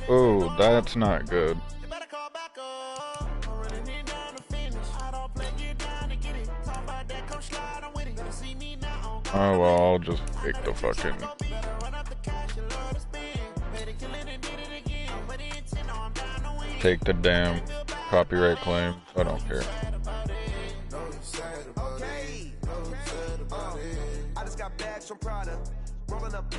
Oh, that's not good. Oh well, I'll just take the fucking take the damn copyright claims. I don't care. I just got bags from Prada, rolling up.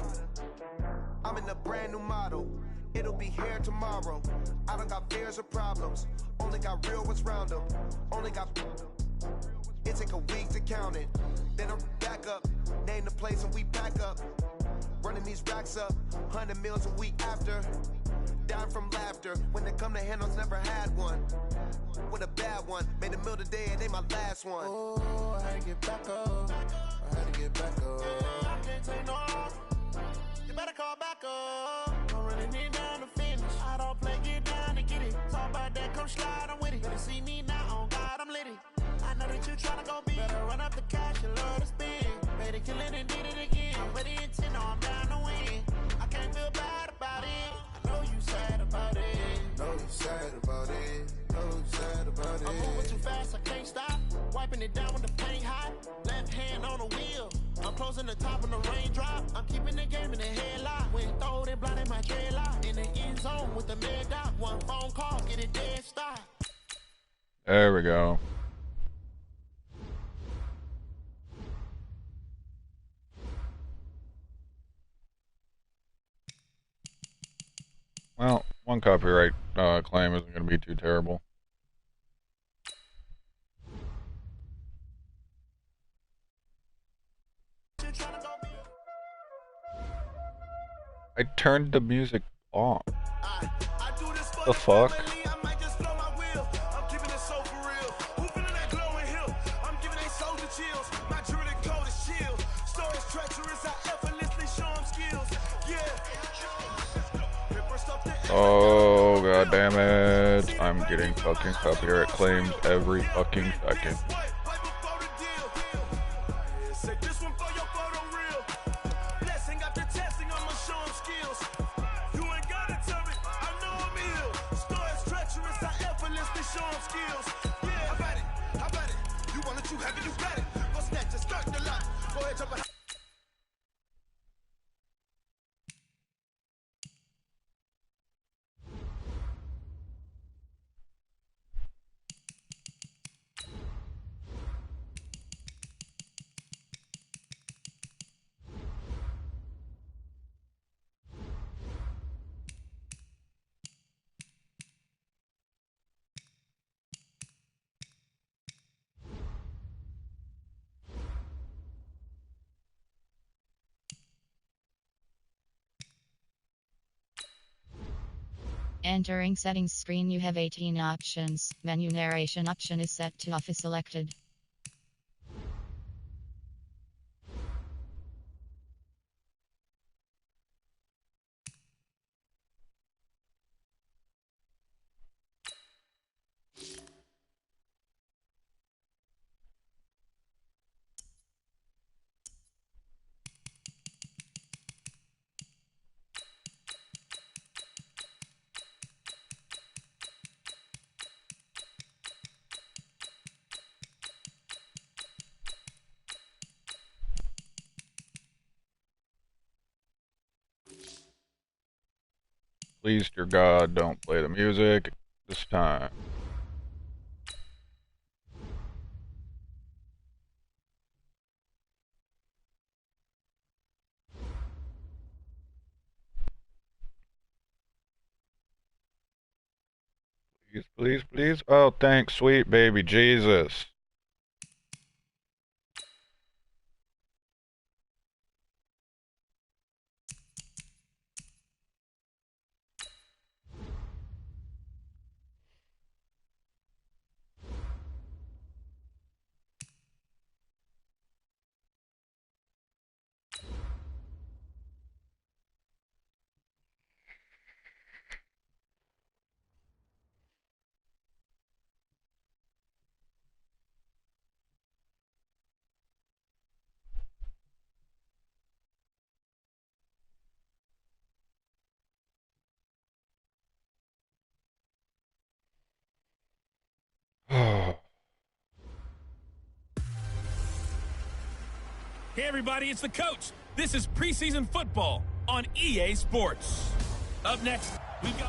I'm in a brand new model. It'll be here tomorrow. I don't got fears or problems. Only got real ones round them. Only got. It take a week to count it. Then I'm back up. Name the place and we pack up. Running these racks up. 100 meals a week after. Dying from laughter. When they come to handles, never had one. With a bad one. Made a meal today and they my last one. Oh, I had to get back up. I had to get back up. I can't take no off. You better call back up. I'm running it down to finish. I don't play, get down to get it. Talk about that, come slide, I'm with it. Better see me now, on God, I'm litty. I know that you tryna go big. Better run up the cash, you love to spend. Better kill it and did it again. I'm ready intent, no, I'm down to win. I can't feel bad about it. I know you sad about it. Know you sad about it. Know you sad about it. I'm moving too fast, I can't stop. Wiping it down when the paint hot. Left hand on the wheel. I'm closing the top of the raindrop. I'm keeping the game in the headlock. When throw it blind in my dreadlock. In the end zone with the mad dot. One phone call, get it dead stop. There we go. Well, one copyright claim isn't going to be too terrible. I turned the music off. The fuck? Oh god damn it. I'm getting fucking copyright claims every fucking second. Entering settings screen, you have 18 options. Menu narration option is set to off is selected. Please, dear God, don't play the music this time. Please, please, please. Oh, thanks, sweet baby Jesus. Hey everybody, it's the coach. This is preseason football on EA Sports. Up next, we go.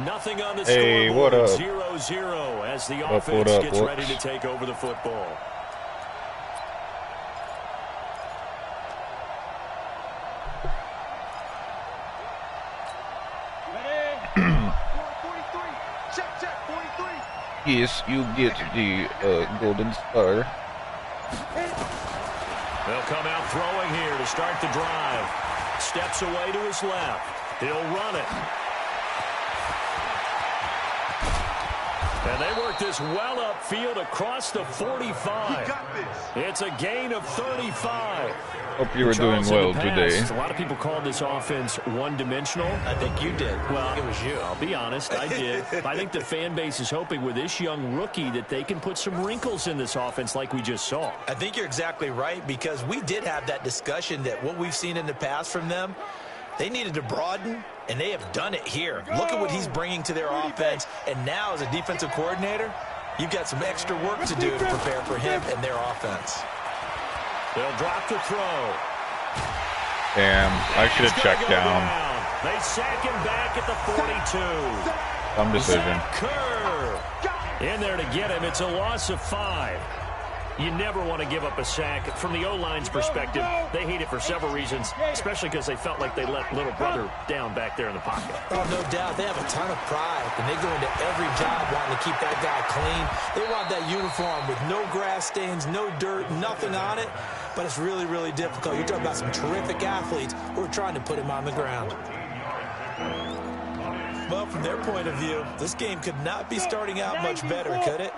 Nothing on the Hey, scoreboard. what up? 0-0 as the What offense up, gets whoops. ready to take over the football. Yes, you get the golden star. They'll come out throwing here to start the drive. Steps away to his left. He'll run it. And they work this well upfield across the 45. It's a gain of 35. Hope you were Charles, doing in well the today. past, a lot of people called this offense one-dimensional. I think you did. Well, I think it was you. I'll be honest, I did. I think the fan base is hoping with this young rookie that they can put some wrinkles in this offense like we just saw. I think you're exactly right, because we did have that discussion that what we've seen in the past from them, they needed to broaden, and they have done it here. Look at what he's bringing to their offense, and now as a defensive coordinator, you've got some extra work to do to prepare for him and their offense. They'll drop to throw. Damn, I should have checked down. They sack him back at the 42. Dumb decision. Kerr in there to get him. It's a loss of 5. You never want to give up a sack. From the O-line's perspective, they hate it for several reasons, especially because they felt like they let little brother down back there in the pocket. Oh, no doubt. They have a ton of pride, and they go into every job wanting to keep that guy clean. They want that uniform with no grass stains, no dirt, nothing on it. But it's really, really difficult. You're talking about some terrific athletes who are trying to put him on the ground. Well, from their point of view, this game could not be starting out much better, could it?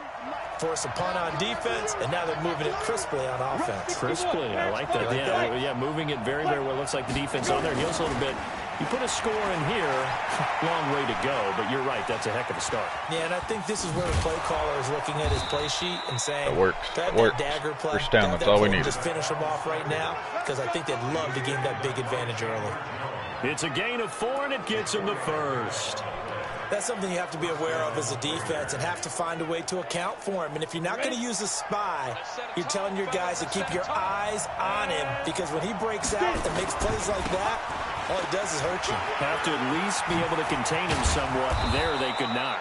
Force a punt on defense, and now they're moving it crisply on offense. Crisply, I like that. Yeah, moving it very, very well. Looks like the defense on their heels a little bit. You put a score in here, long way to go, but you're right, that's a heck of a start. Yeah, and I think this is where the play caller is looking at his play sheet and saying, That works. "Grab That works. dagger play. First down, grab that's that all we play and need. Just finish them off right now, because I think they'd love to gain that big advantage early." It's a gain of 4, and it gets them the first. That's something you have to be aware of as a defense and have to find a way to account for him. And if you're not going to use a spy, you're telling your guys to keep your eyes on him, because when he breaks out and makes plays like that, all he does is hurt you. Have to at least be able to contain him somewhat. There they could not.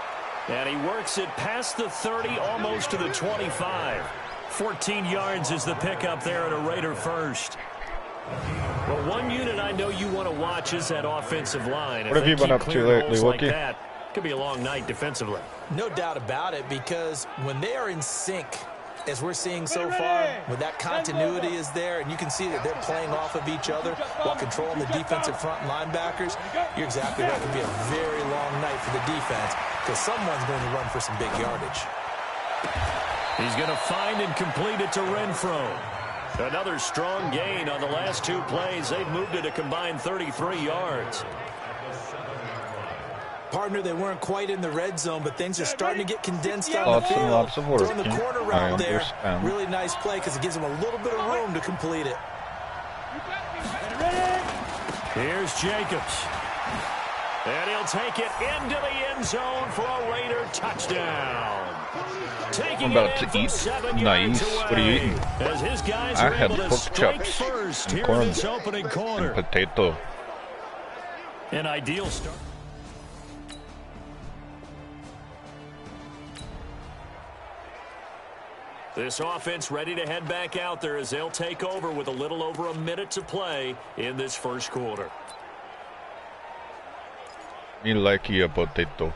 And he works it past the 30, almost to the 25. 14 yards is the pickup there at a Raider first. Well, one unit I know you want to watch is that offensive line. What have you been up to lately, like Wookie? that, could be a long night defensively. No doubt about it, because when they are in sync, as we're seeing so far, when that continuity is there, and you can see that they're playing off of each other while controlling the defensive front linebackers, you're exactly right. It could be a very long night for the defense, because someone's going to run for some big yardage. He's going to find and complete it to Renfro. Another strong gain on the last 2 plays. They've moved it a combined 33 yards. Partner, they weren't quite in the red zone, but things are starting to get condensed on Lots the and field. lots of work. Throwing the corner I route there. understand. Really nice play, because it gives them a little bit of room to complete it. Here's Jacobs. And he'll take it into the end zone for a Raider touchdown. Taking I'm about it in to from eat. 7 Nice. yards What are you away. eating? As his guys I are had able to pork strike chops first and here corn in this opening quarter. and potato. An ideal start. This offense ready to head back out there as they'll take over with a little over a minute to play in this first quarter. Me like a potato.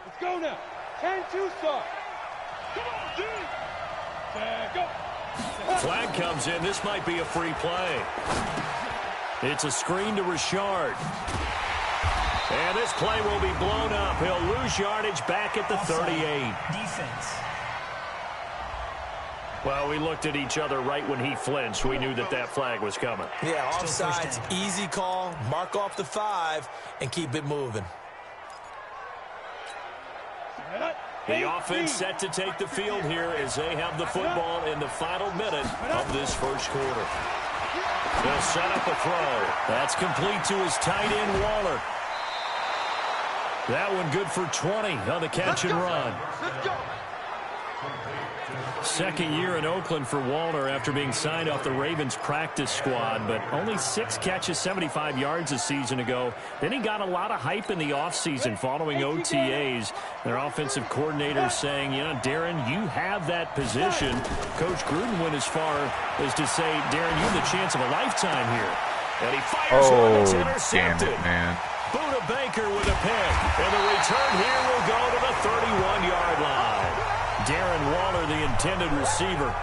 Let's go now. 10-2 start. Come on, D. Go. Flag comes in. This might be a free play. It's a screen to Richard. And this play will be blown up. He'll lose yardage back at the 38. Defense. Well, we looked at each other right when he flinched. We knew that that flag was coming. Yeah, offsides, easy call, mark off the 5, and keep it moving. The offense set to take the field here as they have the football in the final minute of this first quarter. They'll set up a throw. That's complete to his tight end, Waller. That one good for 20 on the catch and run. Second year in Oakland for Walter after being signed off the Ravens practice squad, but only 6 catches, 75 yards a season ago. Then he got a lot of hype in the offseason following OTAs. Their offensive coordinator saying, you know, Darren, you have that position. Coach Gruden went as far as to say, Darren, you have the chance of a lifetime here. And he fires one that's intercepted. Damn it, man. Buda Baker with a pick. And the return here will go to the 31-yard line. Darren Waller, the intended receiver.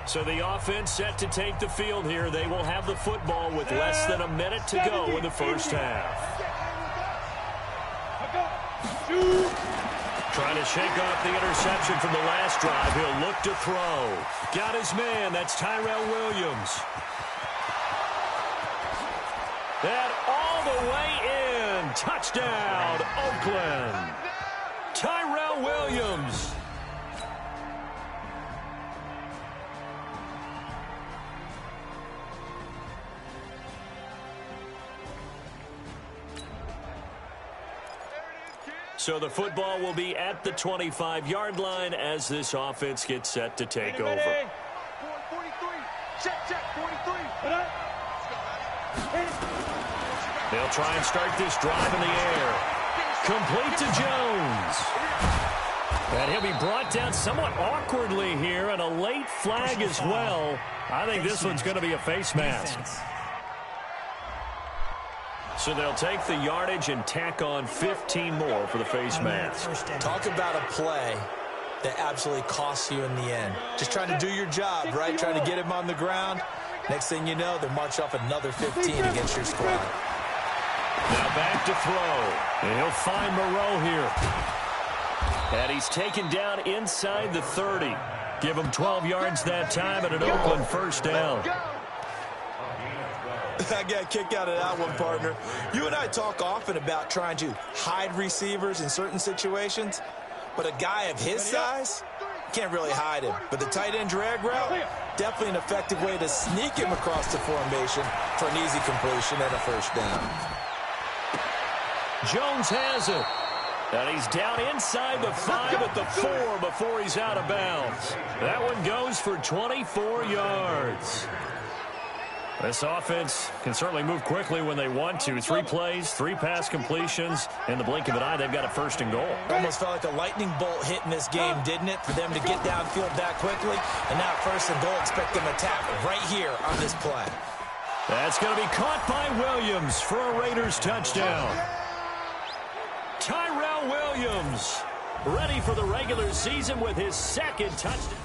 So the offense set to take the field here. They will have the football with less than a minute to go in the first half. Trying to shake off the interception from the last drive. He'll look to throw. Got his man. That's Tyrell Williams. That all the way in. Touchdown, Oakland. Tyrell Williams. So the football will be at the 25-yard line as this offense gets set to take over. 43. Check, 43. They'll try and start this drive in the air. Complete to Jones. And he'll be brought down somewhat awkwardly here, and a late flag as well. I think this one's going to be a face mask. So they'll take the yardage and tack on 15 more for the face mask. Talk about a play that absolutely costs you in the end. Just trying to do your job, right? Trying to get him on the ground. Next thing you know, they march off another 15 against your squad. Now back to throw. And he'll find Moreau here. And he's taken down inside the 30. Give him 12 yards that time and an Oakland first down. I got a kick out of that one, partner. You and I talk often about trying to hide receivers in certain situations, but a guy of his size can't really hide him. But the tight end drag route, definitely an effective way to sneak him across the formation for an easy completion and a first down. Jones has it. And he's down inside the 5 at the 4 before he's out of bounds. That one goes for 24 yards. This offense can certainly move quickly when they want to. 3 plays, 3 pass completions. In the blink of an eye, they've got a first and goal. Almost felt like a lightning bolt hit in this game, didn't it? For them to get downfield that quickly. And now first and goal, expect them to tap right here on this play. That's going to be caught by Williams for a Raiders touchdown. Tyrell Williams ready for the regular season with his second touchdown.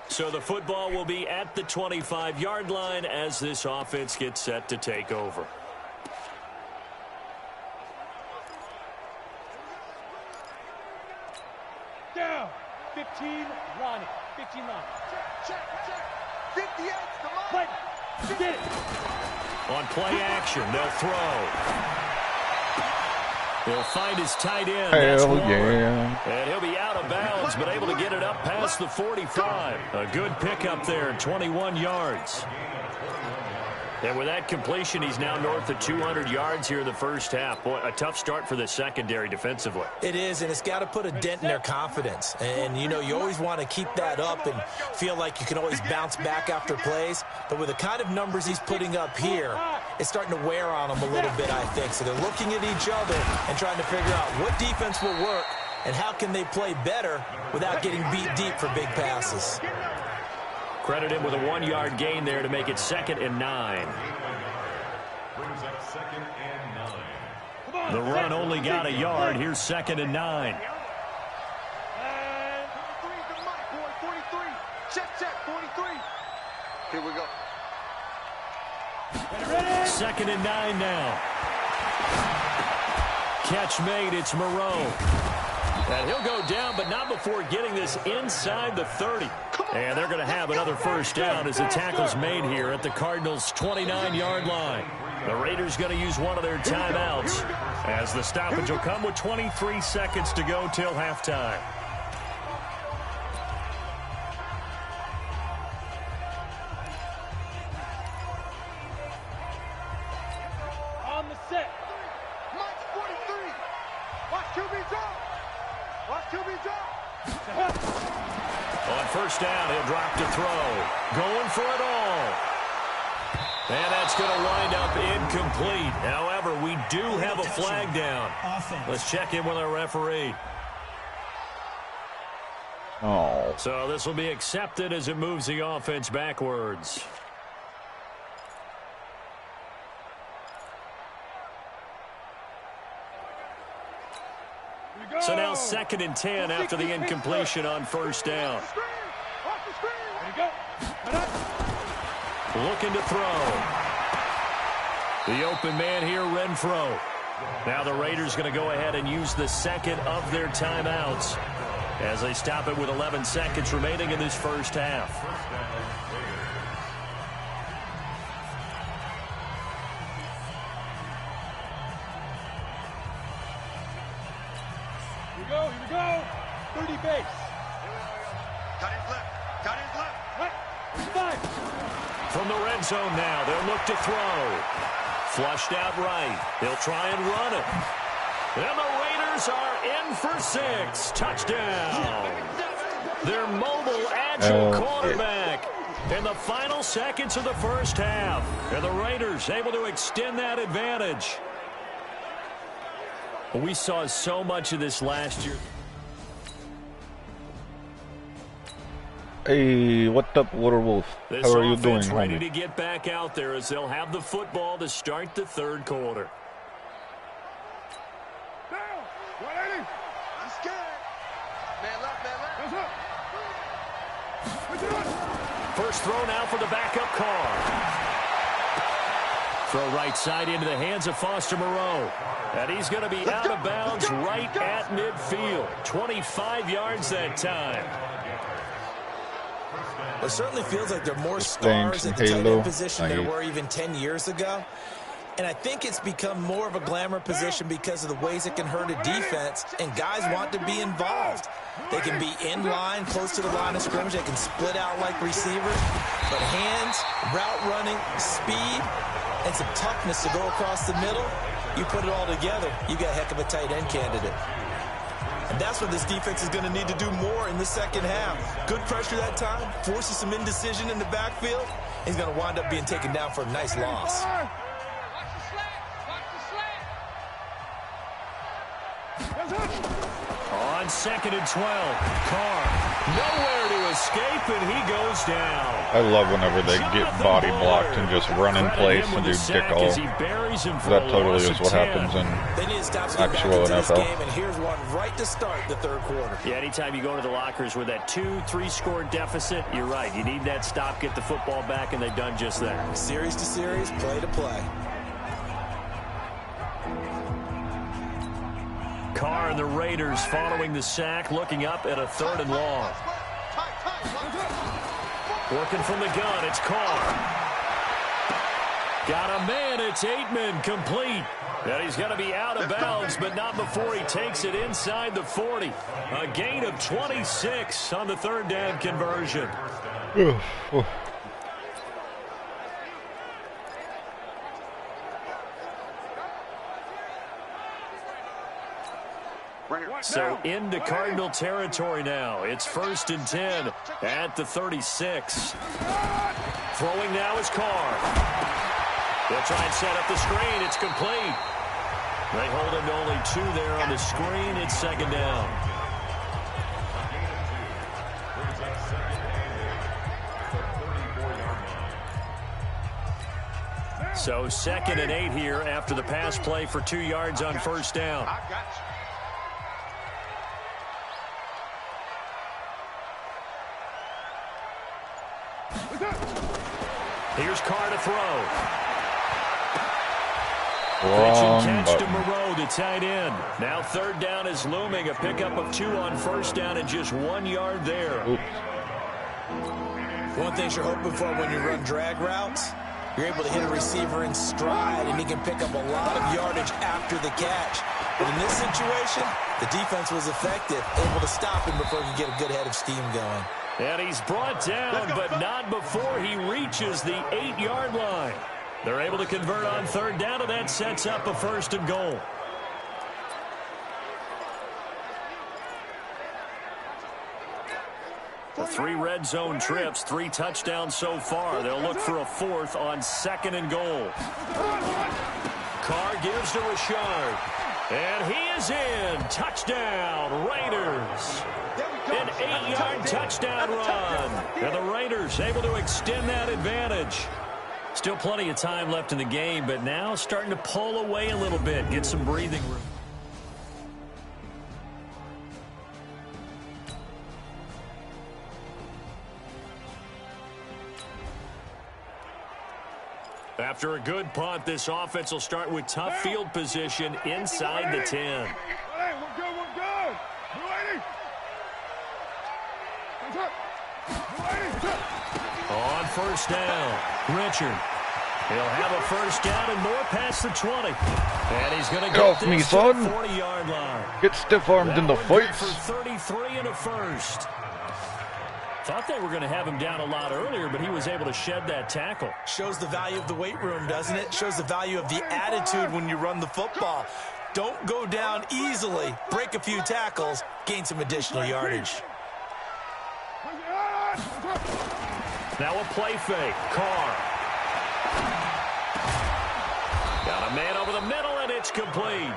So the football will be at the 25-yard line as this offense gets set to take over. Down. 15, Ronnie. 15 line. Check. 58, come on. Play. Get it. On play action, they'll throw. He'll find his tight end. Hell yeah. And he'll be out of bounds, but able to get it up past the 45. A good pickup there, 21 yards. And with that completion, he's now north of 200 yards here in the first half. Boy, a tough start for the secondary defensively. It is, and it's got to put a dent in their confidence. And, you know, you always want to keep that up and feel like you can always bounce back after plays. But with the kind of numbers he's putting up here, it's starting to wear on them a little bit, I think. So they're looking at each other and trying to figure out what defense will work and how can they play better without getting beat deep for big passes. Credit him with a 1-yard gain there to make it 2nd and 9. The run only got a yard. Here's 2nd and 9. Check, 43. Here we go. 2nd and 9 now. Catch made. It's Moreau. And he'll go down, but not before getting this inside the 30. And they're going to have another first down as the tackle's made here at the Cardinals' 29-yard line. The Raiders going to use one of their timeouts as the stoppage will come with 23 seconds to go till halftime. On the set. Mike 43. Watch QB drop. Watch QB drop. On first down, he'll drop to throw. Going for it all. And that's going to wind up incomplete. However, we do have a flag down. Let's check in with our referee. Oh. So this will be accepted as it moves the offense backwards. So now 2nd and 10 after the incompletion on first down. Looking to throw. The open man here, Renfro. Now the Raiders going to go ahead and use the second of their timeouts as they stop it with 11 seconds remaining in this first half. Here we go. 30 base. Cut his left. Cut his left. Right. 5. From the red zone now, they'll look to throw. Flushed out right. They'll try and run it. And the Raiders are in for 6. Touchdown. Their mobile, agile quarterback in the final seconds of the first half. And the Raiders able to extend that advantage. We saw so much of this last year. Hey, what up, Water Wolf? This How are you doing, offense ready homie? to get back out there as they'll have the football to start the third quarter. Down. 180. I'm scared. Man left, man left. First throw now for the backup Carr. Throw right side into the hands of Foster Moreau. And he's going to be out of bounds right at midfield. 25 yards that time. It certainly feels like there are more stars at the tight end position than there were even 10 years ago. And I think it's become more of a glamour position because of the ways it can hurt a defense, and guys want to be involved. They can be in line, close to the line of scrimmage. They can split out like receivers. But hands, route running, speed, and some toughness to go across the middle, you put it all together, you got a heck of a tight end candidate. And that's what this defense is going to need to do more in the second half. Good pressure that time, forces some indecision in the backfield. He's going to wind up being taken down for a nice loss. On 2nd and 12, Carr nowhere to escape, and he goes down. I love whenever they get body blocked and just run in place and do dick all. That totally is what happens in actual NFL. And here's one right to start the third quarter. Yeah, anytime you go to the lockers with that 2-3 score deficit, you're right. You need that stop, get the football back, and they've done just that. Series to series, play to play. Carr and the Raiders following the sack, looking up at a 3rd and long. Working from the gun, it's Carr. Got a man, it's Aitman, complete. And he's going to be out of bounds, but not before he takes it inside the 40. A gain of 26 on the 3rd down conversion. So into Cardinal territory now. It's 1st and 10 at the 36. Throwing now is Carr. They'll try and set up the screen. It's complete. They hold him to only 2 there on the screen. It's 2nd down. So 2nd and 8 here after the pass play for 2 yards on first down. Here's Carr to throw. Wrong catch button. to Moreau, the tight end. Now third down is looming. A pickup of 2 on first down and just 1 yard there. Oops. One thing you're hoping for when you run drag routes, you're able to hit a receiver in stride, and he can pick up a lot of yardage after the catch. But in this situation, the defense was effective, able to stop him before he could get a good head of steam going. And he's brought down, but not before he reaches the 8-yard line. They're able to convert on third down, and that sets up a 1st and goal. The 3 red zone trips, 3 touchdowns so far. They'll look for a 4th on 2nd and goal. Carr gives to Richard. And he is in. Touchdown, Raiders. An 8-yard touchdown run. And the Raiders able to extend that advantage. Still plenty of time left in the game, but now starting to pull away a little bit, get some breathing room. After a good punt, this offense will start with tough field position inside the 10. Hey, we're good, we're good. On first down, Richard. He'll have a first down and more past the 20. And he's going to get off me, this to son. the 40-yard line. Get stiff-armed in the That one good face. for 33 and a first. Thought they were going to have him down a lot earlier, but he was able to shed that tackle. Shows the value of the weight room, doesn't it? Shows the value of the attitude when you run the football. Don't go down easily. Break a few tackles. Gain some additional yardage. Now a play fake. Carr. Got a man over the middle, and it's complete.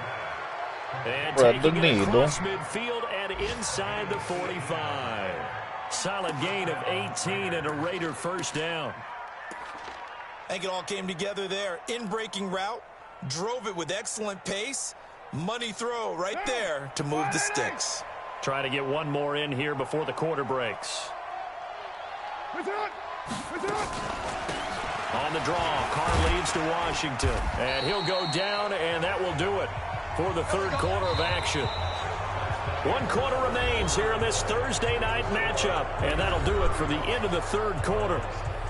And Thread the taking it needle. across midfield and inside the 45. Solid gain of 18 and a Raider first down. I think it all came together there. In-breaking route. Drove it with excellent pace. Money throw right there to move the sticks. Trying to get one more in here before the quarter breaks. On the draw, Carr leads to Washington. And he'll go down, and that will do it for the third quarter of action. 1 quarter remains here in this Thursday night matchup. And that'll do it for the end of the third quarter.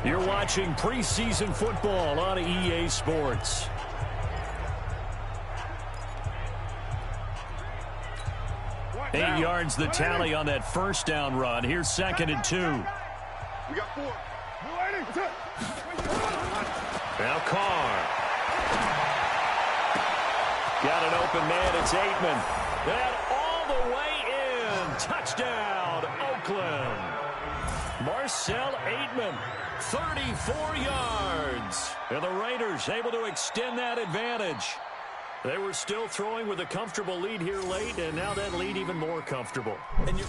You're watching preseason football on EA Sports. Eight yards the tally on that first down run. Here's 2nd and 2. We got 4. Now Carr. Got an open man. It's Aitman. And all the way in. Touchdown, Oakland. Marcel Aitman, 34 yards. And the Raiders able to extend that advantage. They were still throwing with a comfortable lead here late, and now that lead even more comfortable. And you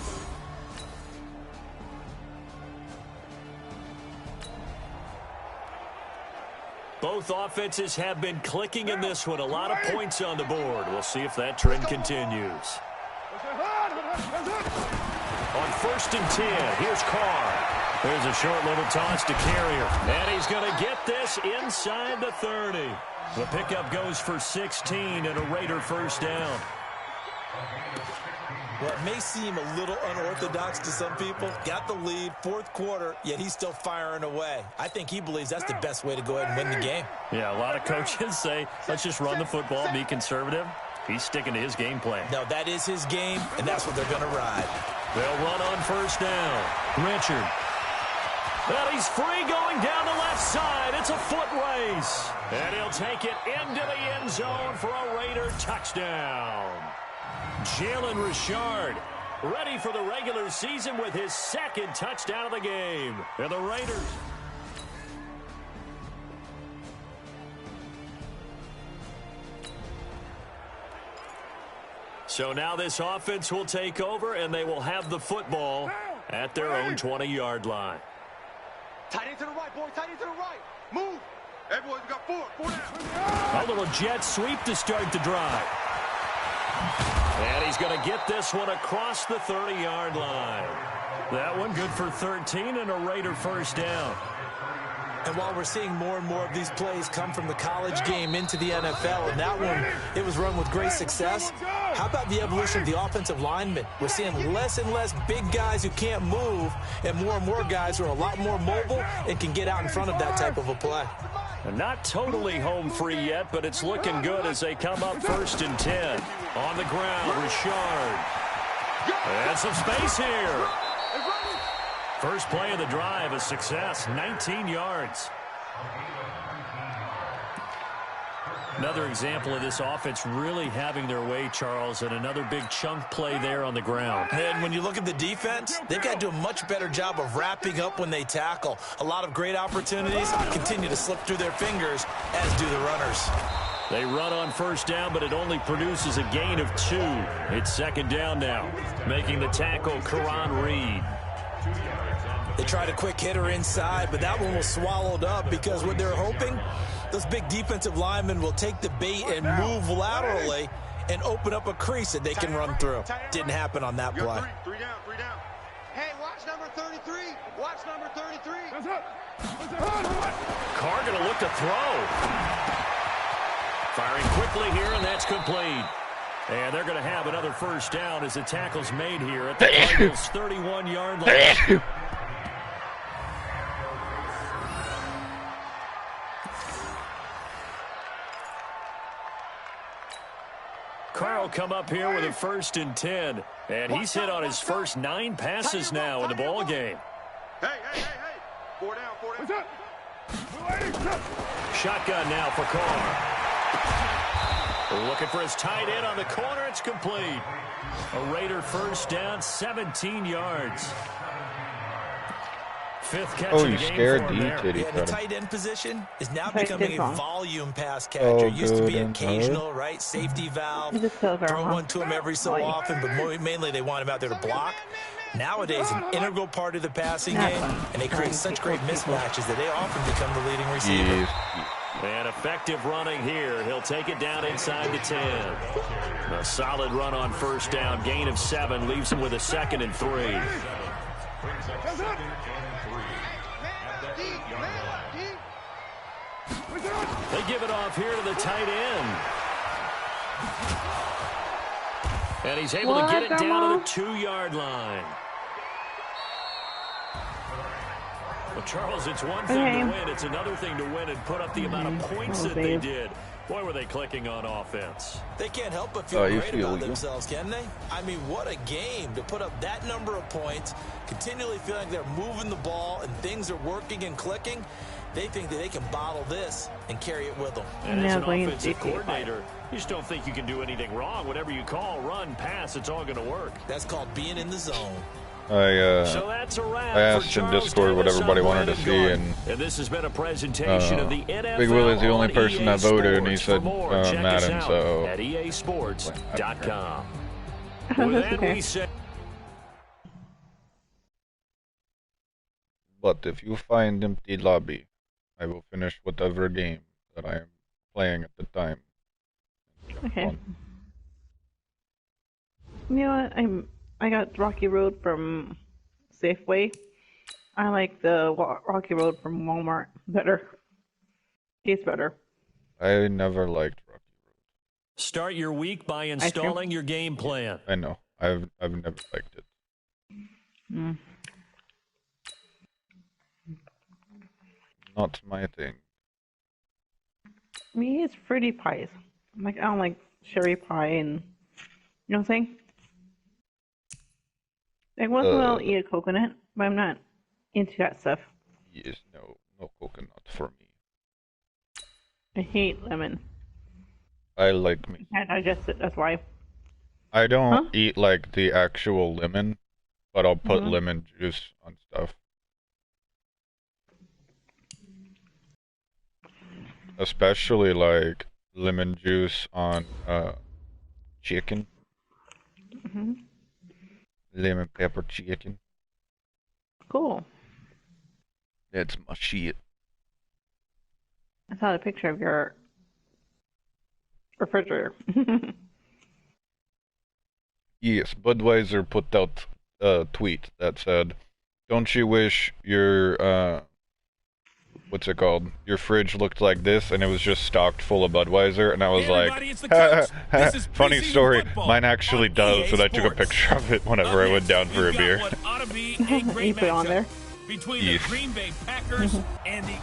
Both offenses have been clicking in this one. A lot of points on the board. We'll see if that trend continues. On 1st and 10, here's Carr. There's a short little toss to Carrier. And he's going to get this inside the 30. The pickup goes for 16 and a Raider first down. Well, it may seem a little unorthodox to some people. Got the lead, 4th quarter, yet he's still firing away. I think he believes that's the best way to go ahead and win the game. Yeah, a lot of coaches say, let's just run the football, be conservative. He's sticking to his game plan. No, that is his game, and that's what they're going to ride. They'll run on first down. Richard. Well, he's free going down the left side. It's a foot race. And he'll take it into the end zone for a Raider touchdown. Jalen Richard ready for the regular season with his 2nd touchdown of the game. And the Raiders. So now this offense will take over, and they will have the football at their own 20-yard line. Tight end to the right, boy. Tight end to the right. Move. Everyone got 4. 4 down. A little jet sweep to start the drive. And he's going to get this one across the 30-yard line. That one good for 13 and a Raider first down. And while we're seeing more and more of these plays come from the college game into the NFL, and that one, it was run with great success, how about the evolution of the offensive linemen? We're seeing less and less big guys who can't move, and more guys who are a lot more mobile and can get out in front of that type of a play. Not totally home free yet, but it's looking good as they come up 1st and 10. On the ground, Richard. And some space here. First play of the drive, a success, 19 yards. Another example of this offense really having their way, Charles, and another big chunk play there on the ground. And when you look at the defense, they've got to do a much better job of wrapping up when they tackle. A lot of great opportunities continue to slip through their fingers, as do the runners. They run on 1st down, but it only produces a gain of 2. It's 2nd down now. Making the tackle, Karan Reed. They tried a quick hitter inside, but that one was swallowed up because what they're hoping, those big defensive linemen will take the bait and move laterally and open up a crease that they can run through. Didn't happen on that play. Three down. Hey, watch number 33. Watch number 33. Carr going to look to throw. Firing quickly here, and that's complete. And they're going to have another 1st down as the tackle's made here at the Cardinals' 31-yard line. Carr will come up here with a 1st and 10. And he's hit on his first 9 passes now in the ball game. Hey. 4 down. Shotgun now for Carr. Looking for his tight end on the corner. It's complete. A Raider 1st down, 17 yards. 5th catch of the game for him there. Yeah, the tight end position is now becoming a volume pass catcher. Used to be occasional, right? Safety valve. Throw one to him every so often, but mainly they want him out there to block. Nowadays, an integral part of the passing game, and they create such great mismatches that they often become the leading receiver. And effective running here. He'll take it down inside the 10. A solid run on 1st down. Gain of 7 leaves him with a 2nd and 3. They give it off here to the tight end. And he's able to get it down to the 2-yard line. Well, Charles, it's one thing to win. It's another thing to win and put up the amount of points that they did. Boy, were they clicking on offense. They can't help but feel great about themselves, can they? I mean, what a game to put up that number of points, continually feeling like they're moving the ball and things are working and clicking. They think that they can bottle this and carry it with them. And as an offensive coordinator, you just don't think you can do anything wrong. Whatever you call, run, pass, it's all going to work. That's called being in the zone. I asked in Discord what everybody wanted to see, and this has been a presentation of the NFL. Big Will is the only person that voted, and he said Madden, so at easports.com. With that, we say. But if you find empty lobby, I will finish whatever game that I am playing at the time. Okay. You know what? I got Rocky Road from Safeway. I like the Rocky Road from Walmart better. Tastes better. I never liked Rocky Road. Start your week by installing your game plan. I know. I've never liked it. Not my thing. Me, it's fruity pies. I don't like cherry pie and you know what I'm saying? Like once in a while I'll eat a coconut, but I'm not into that stuff. Yes, no coconut for me. I hate lemon. I like me. I can't digest it, that's why. I don't eat like the actual lemon, but I'll put lemon juice on stuff. Especially like lemon juice on chicken. Lemon pepper chicken. Cool. That's my shit. I saw a picture of your refrigerator. Yes, Budweiser put out a tweet that said, "Don't you wish your what's it called? Your fridge looked like this, and it was just stocked full of Budweiser, and I was everybody, it's the coach. This is funny preseason story. football Mine actually on does, EA and I took a Sports. picture of it whenever I went down for a We've beer. got what ought to be a great You put it on there? matchup between Yes. the Green Bay Packers and the...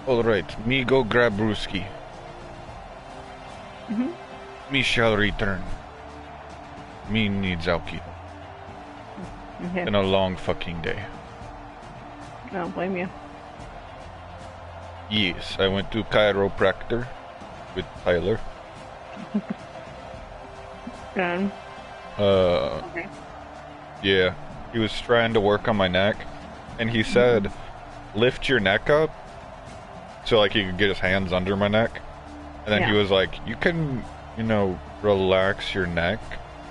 All right, me go grab brewski. Me shall return. Me needs alky. Okay. Been a long fucking day. I don't blame you. Yes, I went to chiropractor with Tyler. Done. Okay. Yeah, he was trying to work on my neck, and he said, lift your neck up, so like he could get his hands under my neck. And then he was like, you can, you know, relax your neck.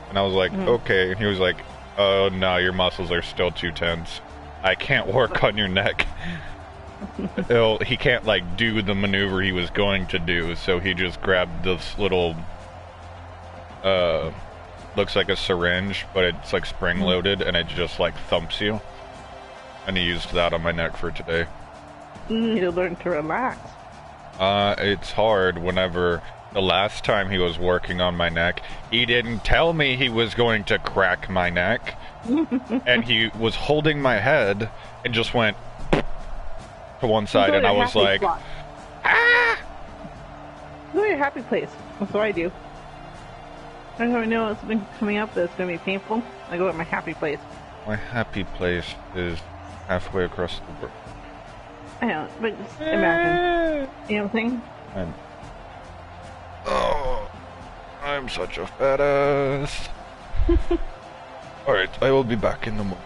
And I was like, okay. And he was like, oh no, your muscles are still too tense. I can't work on your neck. He can't like do the maneuver he was going to do, so he just grabbed this little looks like a syringe, but it's like spring loaded, and it just like thumps you. And he used that on my neck for today. You need to learn to relax. It's hard whenever the last time he was working on my neck, he didn't tell me he was going to crack my neck. And he was holding my head and just went to one side, and I was like, ah! Go to your happy place. That's what I do. I don't know what's been coming up that's going to be painful. I go to my happy place. My happy place is halfway across the world. I know, but just imagine. You know what I'm saying? And oh, I'm such a fat ass. Alright, I will be back in the morning.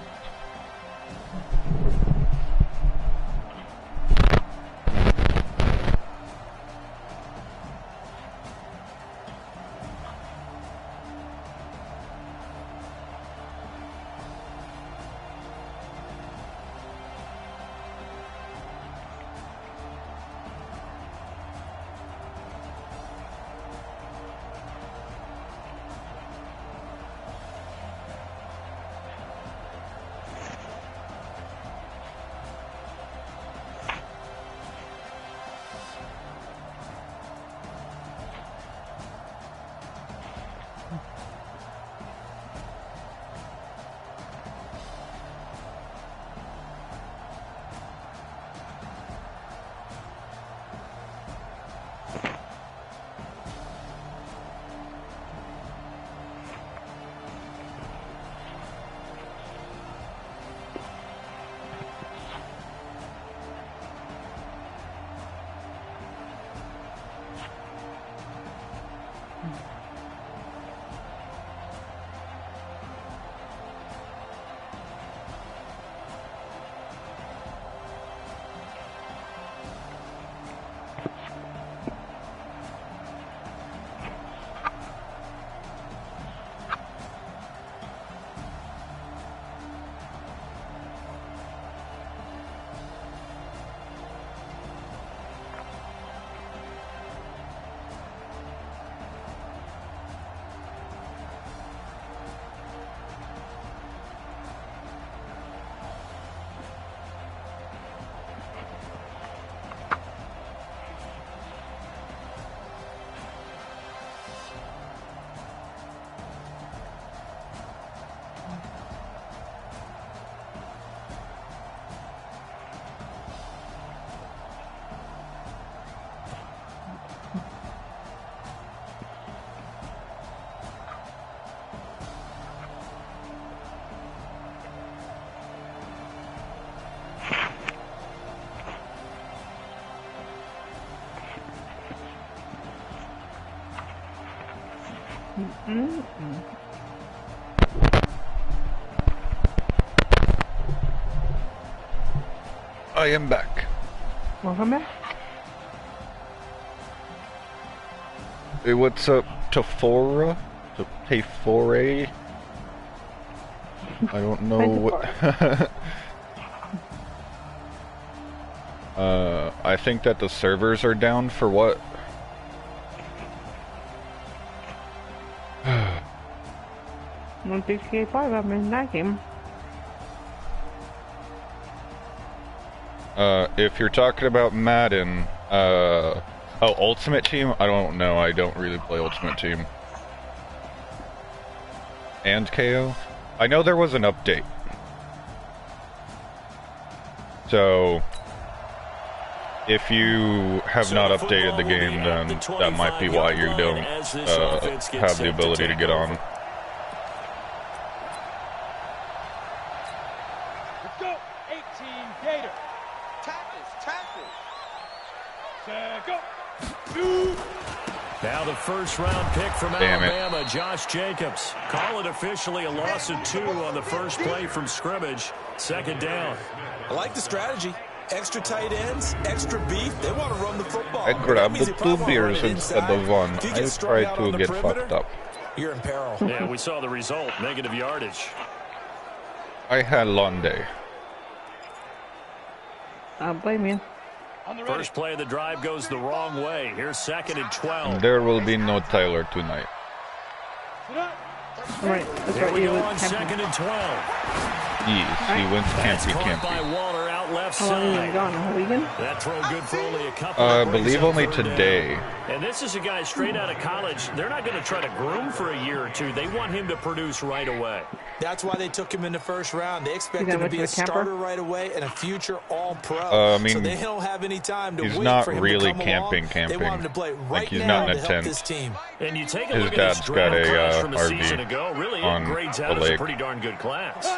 I am back. Welcome back. Hey, what's up, Tafora? Tafore? I don't know what... I think that the servers are down for what? On GTA 5, I'm in that game. If you're talking about Madden, oh, Ultimate Team? I don't know. I don't really play Ultimate Team. And KO? I know there was an update. So, if you have not updated the game, then that might be why you don't have the ability to get on. Let's go. 18 Gator. Tackles. Go. Now the first-round pick from Alabama, Josh Jacobs. Call it officially a loss of 2 on the first play from scrimmage. Second down. I like the strategy. Extra tight ends, extra beef. They want to run the football. I grabbed the 2 beers instead of 1. I tried to get fucked up. You're in peril. Yeah, we saw the result. Negative yardage. I had long day. I don't blame you. First play of the drive goes the wrong way. Here's 2nd and 12. There will be no Tyler tonight. Right, that's Here right. we You go would on 2nd and 12. Yes, he went That's campy caught by campy. Waller out left How long have you side. been gone? A whole weekend? That throw good for only a couple. I of plays believe on only third today. down. And this is a guy straight out of college. They're not going to try to groom for a year or two. They want him to produce right away. That's why they took him in the first round. They expect You him got to be much a of a camper? starter right away and a future all-pro. I mean, so they don't have any time to he's wait not for him really to come camping, along. camping. They want him to play right Like, he's now not in to a help tent. this team. And you take a His look at dad's this got draft a, class from a RV season ago. Really, on it grades the out as a lake. pretty darn good class.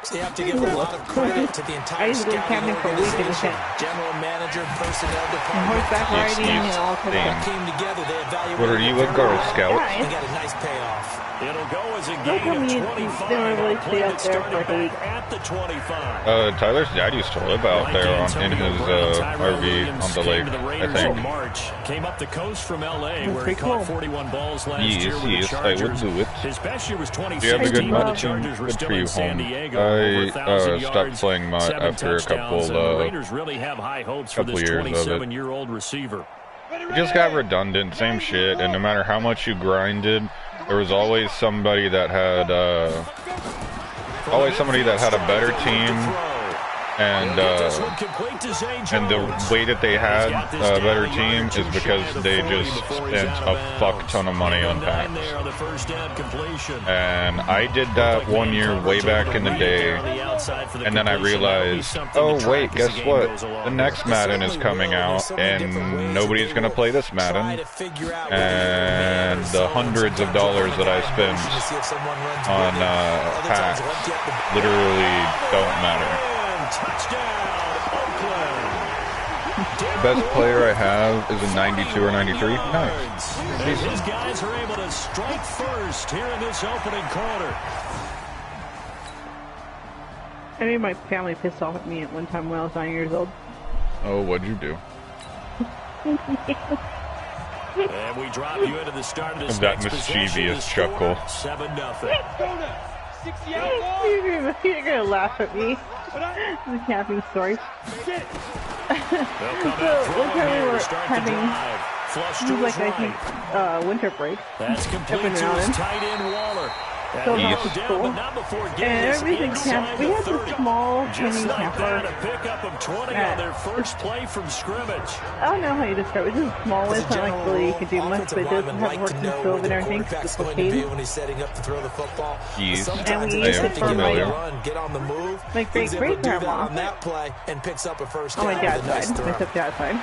So you have to give a lot of credit to the I entire used to go scouting camping for a week in the organization, tent. general manager, personnel department. Horseback riding and all kinds of Same. stuff. Came together, they evaluated What are you, a Girl Scout? and got a nice payoff. It'll go as a How gain come of you 25. didn't really A stay play out that there for started like a week? back at the 25. Tyler's dad used to live out there in his RV on the lake, I think. March came up the coast from LA where he pretty caught cool. 41 balls last Yes, year with yes, the I would Chargers. do it. His best year was Do you have a 2016 good when Mud the team? Chargers were Good still for in you, San home. Diego. Over 1,000 I yards, stopped playing Mud 7 after a couple, touchdowns, and the Raiders really have high hopes for couple this years of it. 27-year-old receiver. It just got redundant, same shit, and no matter how much you grinded, there was always somebody that had a better team, and the way that they had a better team is because they just spent a fuck ton of money on packs. And I did that one year way back in the day, and then I realized, oh wait, guess what? The next Madden is coming out, and nobody's gonna play this Madden. And the hundreds of dollars that I spent on packs literally don't matter. The best player I have is a 92 or 93. Nice. These guys are able to strike first here in this opening quarter. I made my family pissed off at me at one time when I was 9 years old. Oh, what'd you do? And we drop you into the start of this That next mischievous possession. chuckle. 7-0. 60 out. You're gonna laugh at me. The camping story. So one time we were having, it was like I think winter break. That's complete to Up and his tight end Waller. So And off he to down, school. but not before getting And this everything inside camp. We the had 30. this small Just tiny like that, camper. a pickup of 20 on Yeah. their first play from scrimmage. I don't know how you describe it. This is small. As a It's not like general really you rule, can do much, offensive but it does linemen have like work to in know stove where and the everything. quarterback's It's going to be cocaine. when he's setting up to throw the football. Yes. Sometimes And we they used just it have to for get on my- the run, get on the move. My He's able to do that great-great-grandma. on that play and picks up a first On down my with a dad's nice side, throw. my stepdad's side.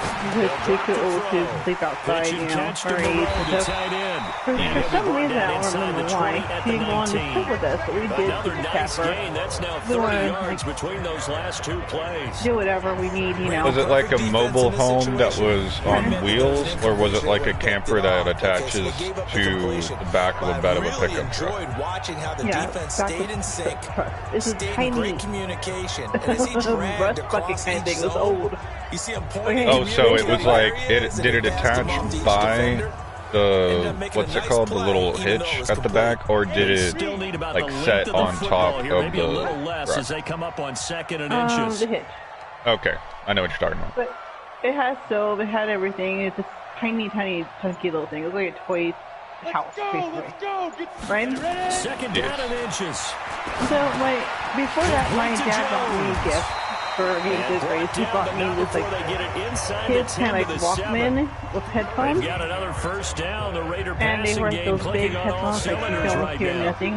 Because we're too old to sleep outside, Pitch you and know, catch to our the age road, and the stuff. tight end. For some reason, I don't remember why. He didn't go on to school with us, but we did Another to the nice capper. gain. That's now We 30 wanna, yards like, between those last two plays. do whatever we need, you know. Was it like a mobile home that was on wheels, or was it like a camper that attaches to the back of a bed of a pickup truck? Enjoyed watching how the Yeah, defense back stayed of in sync, truck. This is stayed in tiny. great communication, and as he Rust dragged bucket across kind of each thing. It was zone, old. you see him pointing. Oh, so it was like, it did it attach by the, what's it called, the little hitch at the back, or did it Still need about like the set length of the on football top here, of maybe a little the less as rack? they come up on 2nd and inches. The hitch. Okay, I know what you're talking about. But it had stove, it had everything. It's just tiny, tiny, chunky little thing. It was like a toy house, basically. Let's go. Get Right? Second down and inches. So, before that, my dad got me a gift. for getting good grades. He bought me this like his kind of like Walkman with headphones. They've got another first down. The Raider And they passing were game those big clicking on all headphones like you cylinders don't right hear now. nothing.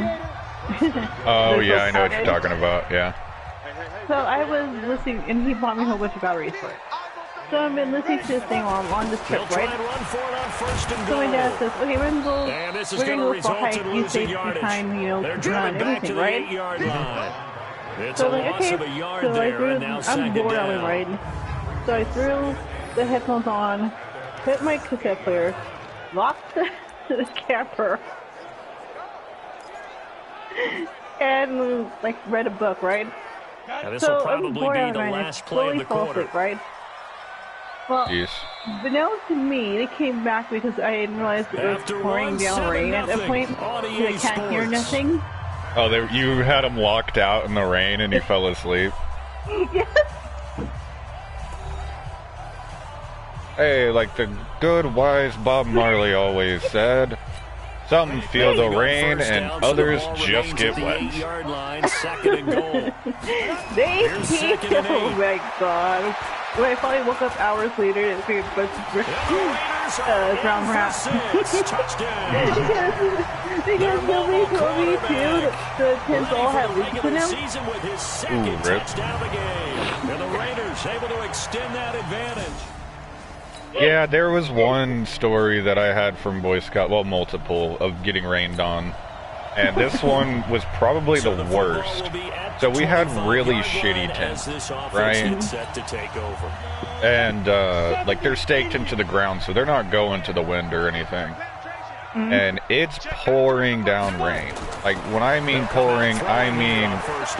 Oh They're yeah, so I know what you're quiet. talking about. Yeah. So I was listening, and he bought me a whole bunch of batteries for it. So I've been listening to this thing while I'm on this They'll trip, try right? and run for it on first and So goal. my dad says, okay, we're gonna go, And this is we're going gonna to go for a result hike, in you losing safety yardage. time, you know, They're run, driven back to everything, the right? 8-yard line. It's So a like, loss okay, of a yard so I there, threw, and now I'm second bored on the down. ride. So I threw the headphones on, put my cassette player, locked the camper, and like read a book, right? Now, this So will I'm probably bored be on the the ride. I last play of slowly the fall quarter. asleep, right? Well, Jeez. Unbeknownst to me, they came back because I didn't realize it was After pouring one, down rain at that 7-0 point. on So EA I can't hear Sports. nothing. Oh, you had him locked out in the rain and he fell asleep. Yes. Hey, like the good wise Bob Marley always said, some feel the rain and others just get wet. 8-yard line, second and goal. They Here's came. second and Oh 8. my god. When I finally woke up hours later, it's a bunch of brown rat. Touchdown. Because nobody told me too. The tents all had leaks in them. Season with his second Ooh, rip. touchdown of the game. And the Raiders able to extend that advantage. Yeah, there was one story that I had from Boy Scout, well, multiple, of getting rained on. And this one was probably the worst. So we had really shitty tents, right? Set to take over. And, like, they're staked into the ground, so they're not going to the wind or anything. And it's pouring down rain. Like, when I mean pouring, I mean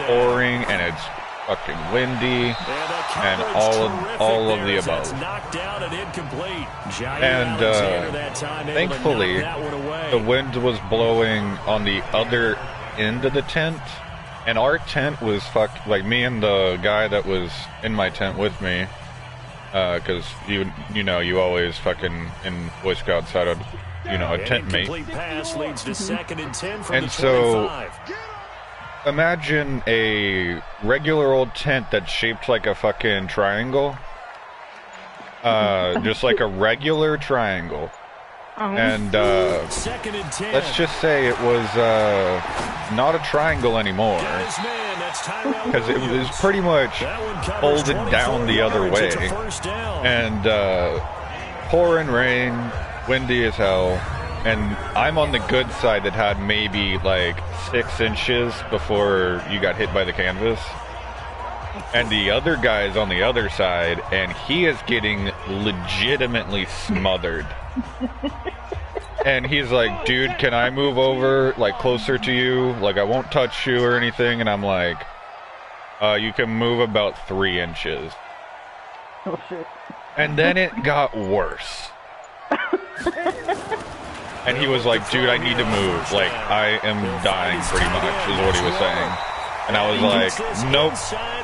pouring, and it's fucking windy, and all of the above. And thankfully, the wind was blowing on the other end of the tent, and our tent was like me and the guy that was in my tent with me, because you know you always fucking in Boy Scouts had a tent mate. Pass leads to second and 10 from And the so 25. imagine a regular old tent that's shaped like a fucking triangle. Just like a regular triangle. And Second and 10. let's just say it was not a triangle anymore, because it was pretty much folded down the other way, and pouring rain, windy as hell, and I'm on the good side that had maybe like 6 inches before you got hit by the canvas. And the other guy is on the other side, and he is getting legitimately smothered. And he's like, dude, can I move over, like, closer to you? Like, I won't touch you or anything. And I'm like, you can move about 3 inches. Oh shit. And then it got worse. And he was like, dude, I need to move. Like, I am dying pretty much, is what he was saying. And I was like, nope,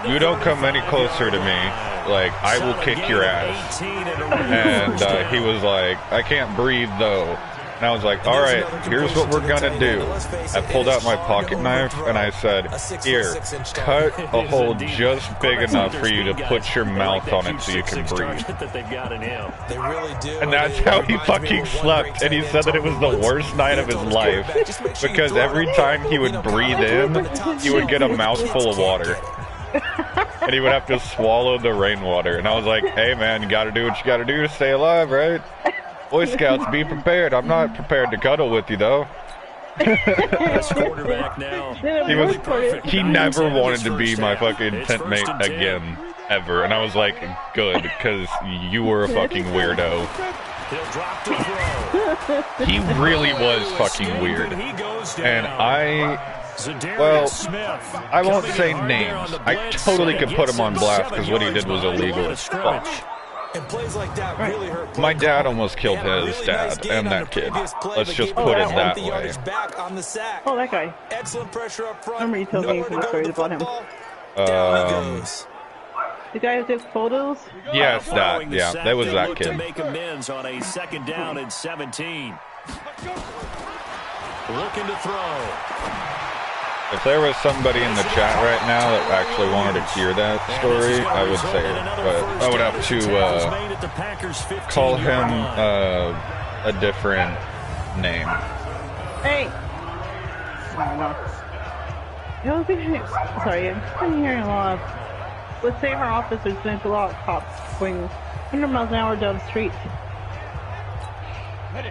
you don't come any closer to me. Like, I will kick your ass. And he was like, I can't breathe though. And I was like, alright, here's what we're gonna do. I pulled out my pocket knife and I said, here, cut a hole just big enough for you to put your mouth on it so you can breathe. And that's how he fucking slept. And he said that it was the worst night of his life, because every time he would breathe in, he would get a mouthful of water. And he would have to swallow the rainwater. And I was like, hey man, you gotta do what you gotta do to stay alive, right? Boy Scouts, be prepared. I'm not prepared to cuddle with you, though. Quarterback now. He never wanted to be my fucking tent mate again, ever. And I was like, good, because you were a fucking weirdo. He'll drop to throw. He really was fucking weird. And I won't say names. I totally could put him on blast, because what he did was illegal as fuck. And plays like that really hurt. My dad almost killed his dad and that kid. Let's just put it that way. Oh, that guy. Excellent pressure up front. I remember you told me some stories about him. The guy who took photos? Yes, that. Yeah, that was that kid. To make amends on a second down and 17. Looking to throw. If there was somebody in the chat right now that actually wanted to hear that story, I would say it. But I would have to call him a different name. Hey! Oh, no. Sorry, I've been hearing a lot of... Let's say our officers there's a lot of cops going 100 miles an hour down the street.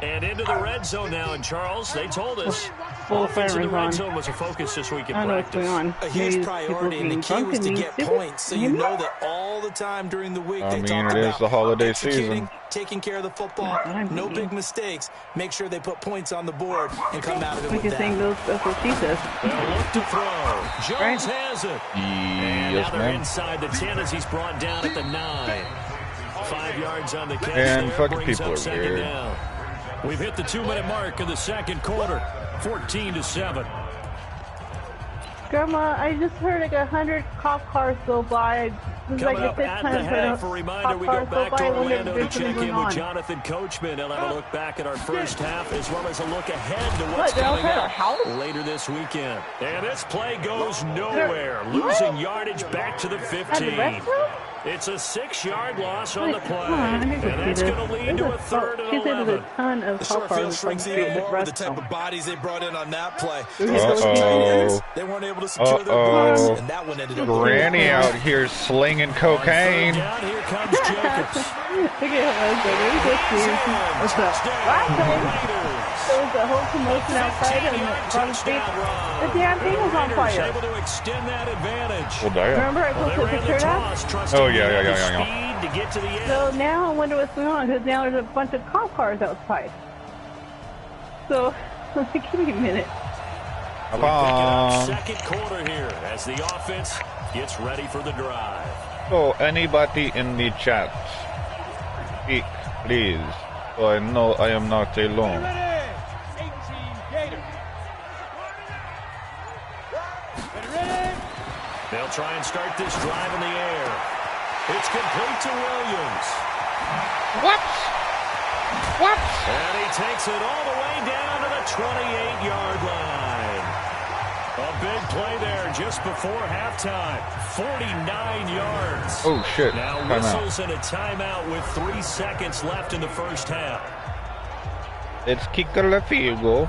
And into the red zone now, and Charles, they told us Full offense in the red on. zone was a focus this week in I don't know what's practice. going on. A huge priority, and the key was to get points, so you know that all the time during the week they talk it is about the holiday executing, season. taking care of the football, no big mistakes, make sure they put points on the board, and come out of it with that. That's what she says. They'll look to throw. Jones has it. And Yes, now they're ma'am. inside the 10 as he's brought down at the 9. 5 yards on the catch And there, fucking brings people up are second weird. down. We've hit the 2-minute mark in the second quarter, 14-7. Grandma, I just heard like 100 cop cars go by. It's like Coming the up fifth at time the half, a reminder we go back to Orlando to check in with Jonathan Coachman. He'll have a look back at our first half as well as a look ahead to what's coming up later this weekend. And this play goes nowhere, losing yardage back to the 15. It's a 6-yard loss on the play, and that's going to lead to a third and 11. The short field shrinks even more with the type of bodies they brought in on that play. Uh-oh. They weren't able to secure their blocks, and that one ended up... Granny out here slinging cocaine. Down here comes Jacobs. What's up? Last time, there was a whole commotion outside and the street. The damn thing was on fire. Able to extend that advantage. Well, damn. Remember I posted a picture of that? Oh, yeah. Speed to get to the end. So now I wonder what's going on, because now there's a bunch of cop cars outside. So, give me a minute. We'll pick it up second quarter here as the offense gets ready for the drive. So, anybody in the chat, speak, please. So I know I am not alone. They'll try and start this drive in the air. It's complete to Williams. What? And he takes it all the way down to the 28-yard line. A big play there just before halftime. 49 yards. Oh, shit. Now whistles and a timeout with 3 seconds left in the first half. It's kicker the field goal.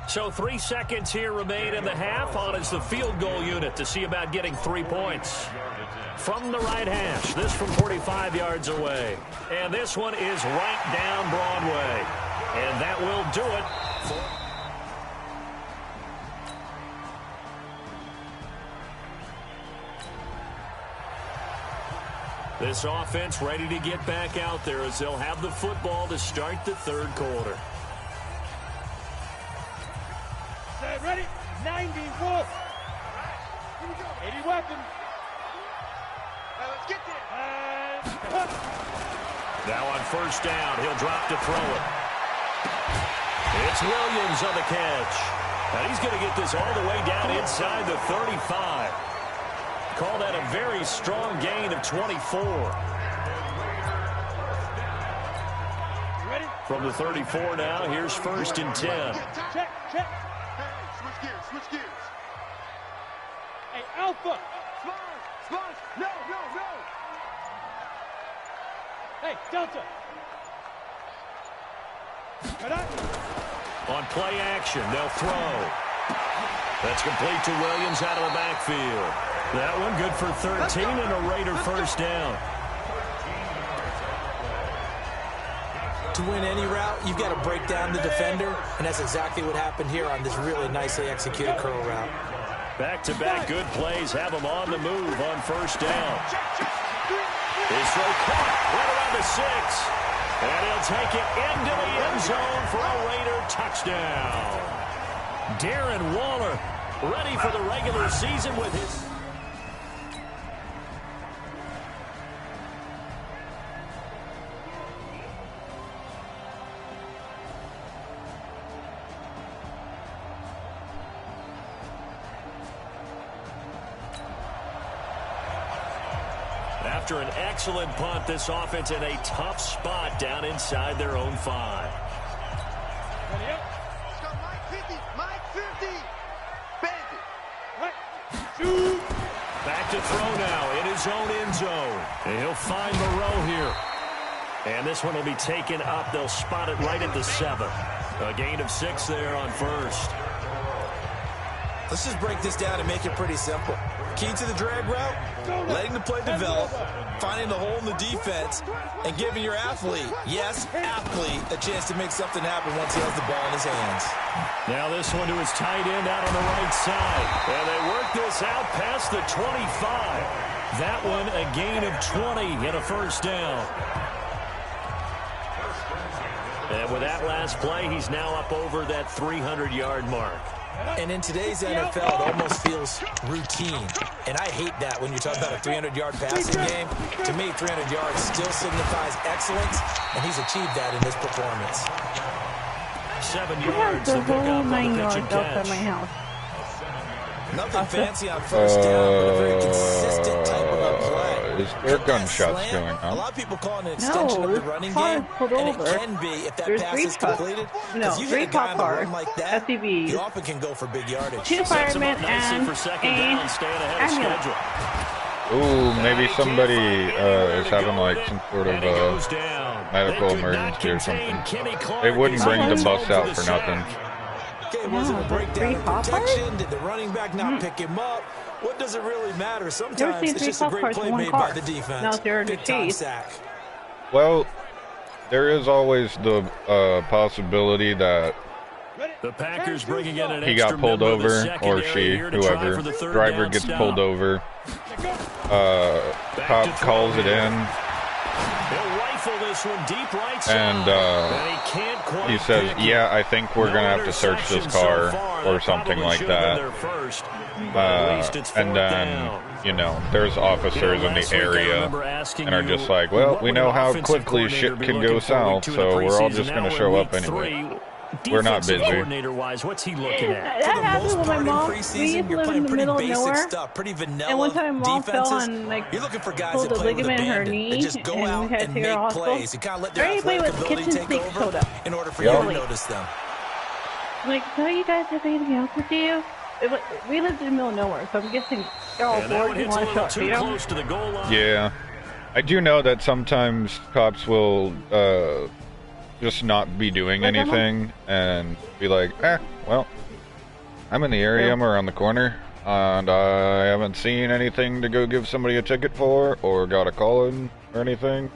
So 3 seconds here remain in the half. On is the field goal unit to see about getting 3 points. From the right hash, this from 45 yards away. And this one is right down Broadway. And that will do it. This offense ready to get back out there as they'll have the football to start the third quarter. Ready? 90 wolf. 80 weapons. Let's get there. And now on first down, he'll drop to throw it. It's Williams on the catch. And he's going to get this all the way down inside the 35. Call that a very strong gain of 24. ready? From the 34 now, here's first and 10. Check, check. Switch gears. Hey, Alpha. Slide. No. Hey, Delta. On play action, they'll throw. That's complete to Williams out of the backfield. That one good for 13 and a Raider first down. To win any route, you've got to break down the defender, and that's exactly what happened here on this really nicely executed curl route. Back-to-back good plays have him on the move on first down. His throw caught right around the 6. And he'll take it into the end zone for a Raider touchdown. Darren Waller ready for the regular season with his... after an excellent punt, this offense in a tough spot down inside their own 5. Back to throw now in his own end zone. And he'll find Moreau here. And this one will be taken up. They'll spot it right at the 7. A gain of 6 there on first. Let's just break this down and make it pretty simple. Key to the drag route, letting the play develop, finding the hole in the defense, and giving your athlete, yes, athlete, a chance to make something happen once he has the ball in his hands. Now this one to his tight end out on the right side. And they work this out past the 25. That one a gain of 20 and a first down. And with that last play, he's now up over that 300-yard mark. And in today's NFL, it almost feels routine. And I hate that when you're talking about a 300-yard passing game. To me, 300 yards still signifies excellence, and he's achieved that in this performance. 7 I yards. have the The whole pickup on 9 the pitch yards and outside catch. my house. Nothing fancy on first down, but a very consistent type of a play. Is there That gunshots slant, going A on? lot of people call it an extension of the running car game, pulled and it over. can be if that There's pass 3 is completed. No, Because you 3 get a guy cop on the cars, run like that, SUVs, you often can go for big yardage. 2 Sets him firemen, up nicely and for second down, staying ahead of ambulance. schedule. Ooh, maybe somebody is having like some sort of And he goes down. medical They could not emergency or contain something. Kenny Clark They wouldn't as bring he the gets bus home out the for sack. nothing. Okay, was it a breakdown in 3 cop cars? protection? Did the running back not pick him up? What does it really matter? Never Sometimes seen it's 3 just a cop great cars play in one made car. by the defense. Now if they're in the Big time chase. sack. Well, there is always the possibility that The Packers bringing in an he extra got pulled member of the over, or secondary she, here to try whoever. for the third Driver down gets stop. pulled over. Cop calls it in, He'll rifle this one deep right side. and he can't quite he says, pick it. "Yeah, I think we're No gonna have to search this interceptions car," so far. or That something probably like should have been that. their first. But at least it's And fourth then, down. you know, there's officers in Last the week I area remember asking and are you, just like, well, what we would know an how offensive quickly coordinator shit be can looking go for week south, 2 in the so we're all preseason? just Now gonna in show up week anyway. 3, We're not defensive busy. coordinator-wise, what's he looking at? That For the happened most with my part in mom. We preseason, used to you're live playing in the pretty middle of basic nowhere. stuff, pretty vanilla And one time mom fell defenses. on, like, You're looking for guys pulled that the play with ligament in her abandon. knee, They just go and we out had to and take her to make hospital. plays. You kind of let their Everybody athletic with ability kitchen take sink over soda. in order for Yep. you to notice them. Like, do you guys have anything else to do? We lived in the middle of nowhere, so I'm guessing they're all And that bored one and hits a want to little shot, too you know? close to the goal line. Yeah, I do know that sometimes cops will just not be doing Like, anything and be like, well, I'm in the area, Yeah. I'm around the corner, and I haven't seen anything to go give somebody a ticket for, or got a call in or anything,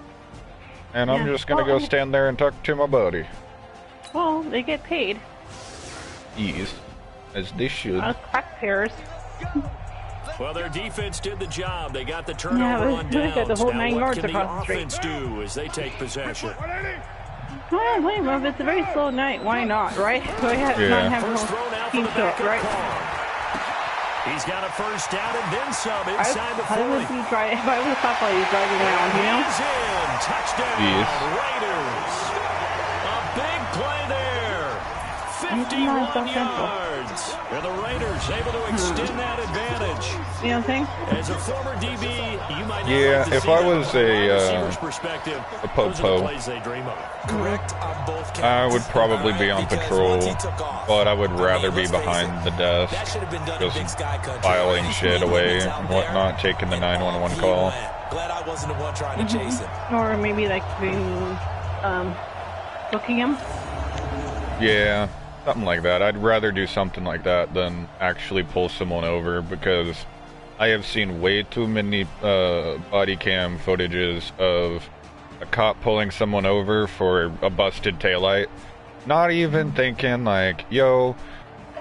and I'm Yeah. just gonna Well, go stand there and talk to my buddy. Well, they get paid. Ease, as they should. Crack pairs. Well, their defense did the job. They got the Yeah, turnover but on they got the downs. whole Now 9 what yards can the across the street. offense do as they take possession? Well, wait, well, it's a very slow night. Why not, right? Why Yeah. not have First no throw now for team the show up, backup right? Carr. He's got a first down and then some inside the I 40. would be driving, if I was a cop, I'd be driving around, you know? He's in. Touchdown, Yes. Raiders. A big play there. It's not 51 so simple. yards. And the Raiders able to extend that advantage. You know what I'm saying? As a former DB, you might not Yeah, like to if see I that was from a wide a, receiver's perspective, a po-po, those are the plays they dream of. Correct on both counts. I would probably be on Because patrol, once he took off, but I would rather be let's face behind it, the desk, that should have been done in Big just Sky Country. filing Right? shit Speed away limits out and there, whatnot, taking the and 911 off he call. went. Glad I wasn't the one trying to chase him. Or maybe like booking him. Yeah, something like that. I'd rather do something like that than actually pull someone over, because I have seen way too many body cam footages of a cop pulling someone over for a busted taillight, not even thinking like, yo,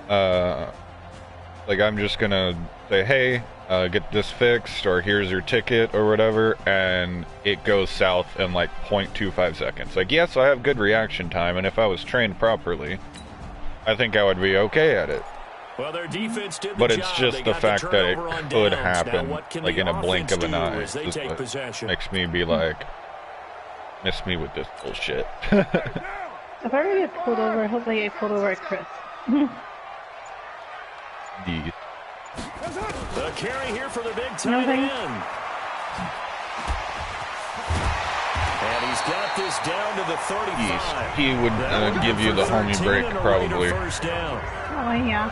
like I'm just gonna say, hey, get this fixed, or here's your ticket, or whatever, and it goes south in like 0.25 seconds. Like, yes, I have good reaction time, and if I was trained properly, I think I would be okay at it. Well, their defense did the But job. it's They just the got fact that it turnover on could downs. happen, Now, what can like the in a blink offense of an do eye. as they Just take like, possession? makes me be like, miss me with this bullshit. If I ever get pulled over, I hope I get pulled over at Chris. The carry here for the big tight Nothing. end. He's got this down to the 35. He would give you the homie break, probably. First down. Oh, yeah.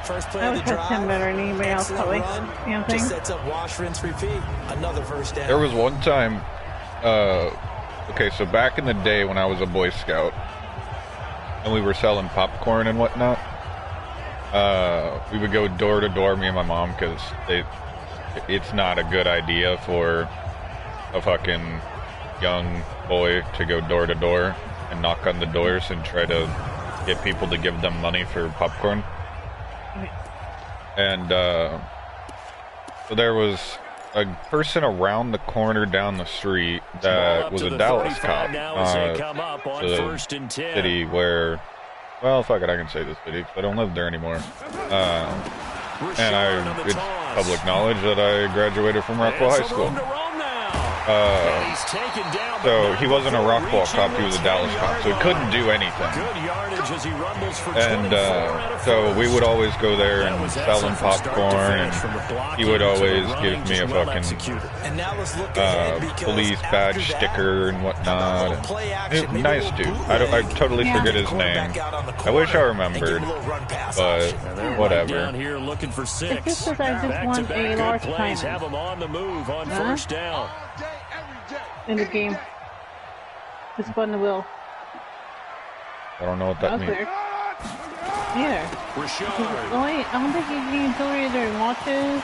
First play I of would the trust him drive. better than anybody else, Excellent probably. run. You know what I'm Just saying? sets up wash, rinse, repeat. Another first down. There was one time, okay, so back in the day when I was a Boy Scout, and we were selling popcorn and whatnot, we would go door to door, me and my mom, because it's not a good idea for a fucking young boy to go door to door and knock on the doors and try to get people to give them money for popcorn. And so there was a person around the corner down the street that was a Dallas cop. The city where, well, fuck it, I can say the city because I don't live there anymore. And it's public knowledge that I graduated from Rockwell High School. So he wasn't a Rockwell cop, he was a Dallas cop, so he couldn't do anything. And so we would always go there and sell him popcorn, and he would always give me a fucking police badge sticker and whatnot. And nice dude. I totally forget his name. I wish I remembered, but whatever. It's just because I just want a large time Have him on the move on first down. in the game. Just spun the wheel. I don't know what that means. There. Yeah. I don't think you can do it during watches.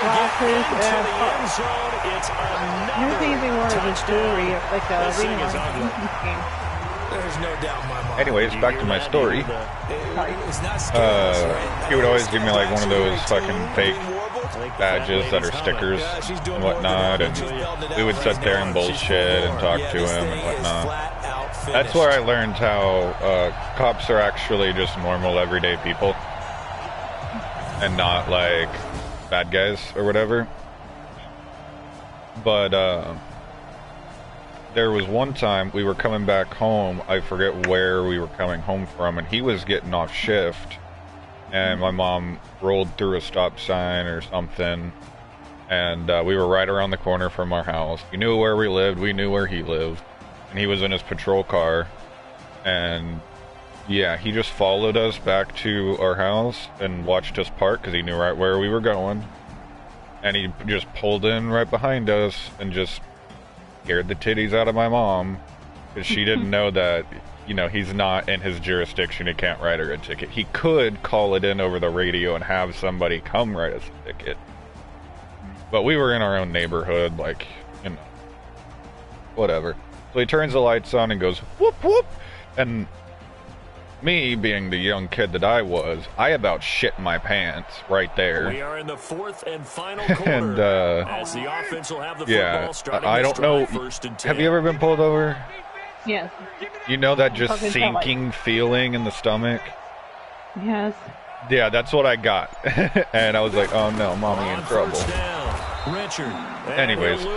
Glasses, everything they wanted was jewelry, like a ring or game. There's no doubt in my mind. Anyways, back to my story. He would always give me like one of those fucking fake badges that are stickers and whatnot, and we would sit there and bullshit and talk to him and whatnot. That's where I learned how cops are actually just normal everyday people and not like bad guys or whatever. But there was one time we were coming back home, I forget where we were coming home from, and he was getting off shift, and my mom rolled through a stop sign or something, and we were right around the corner from our house. We knew where we lived, we knew where he lived, and he was in his patrol car, and yeah, he just followed us back to our house and watched us park because he knew right where we were going, and he just pulled in right behind us and just scared the titties out of my mom because she didn't know that, you know, he's not in his jurisdiction. He can't write her a ticket. He could call it in over the radio and have somebody come write us a ticket, but we were in our own neighborhood, like, you know, whatever. So he turns the lights on and goes whoop whoop, and me being the young kid that I was, I about shit my pants right there. We are in the fourth and final quarter. And as the offense will have the yeah, football I don't know. Have you ever been pulled over? Yes. You know that just sinking feeling in the stomach? Yes. Yeah, that's what I got. And I was like, oh no, mommy in trouble. Richard. Anyways, my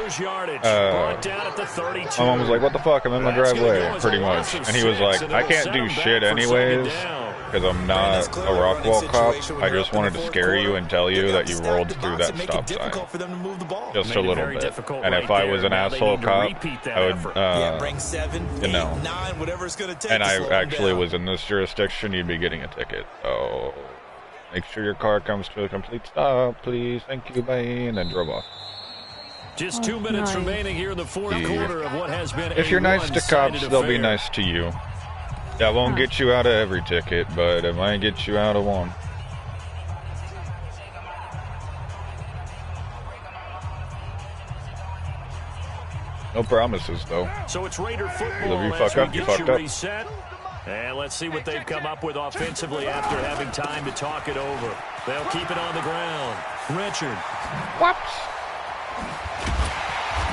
mom was like, what the fuck, I'm in my driveway, pretty much. And he was like, I can't do shit anyways, because I'm not a Rockwell cop. I just wanted to scare you and tell you that you rolled through that stop sign. Just a little bit. And if I was an asshole cop, I would, you know, and I actually was in this jurisdiction, you'd be getting a ticket. So make sure your car comes to a complete stop, please. Thank you, bye. And then drove off. Just 2 minutes remaining here in the fourth quarter of what has been. If you're nice to cops, they'll be nice to you. That won't get you out of every ticket, but it might get you out of one. No promises, though. So it's Raider football. If you fuck up, you fucked up. Reset. And let's see what they've come up with offensively after having time to talk it over. They'll keep it on the ground. Richard. Whoops.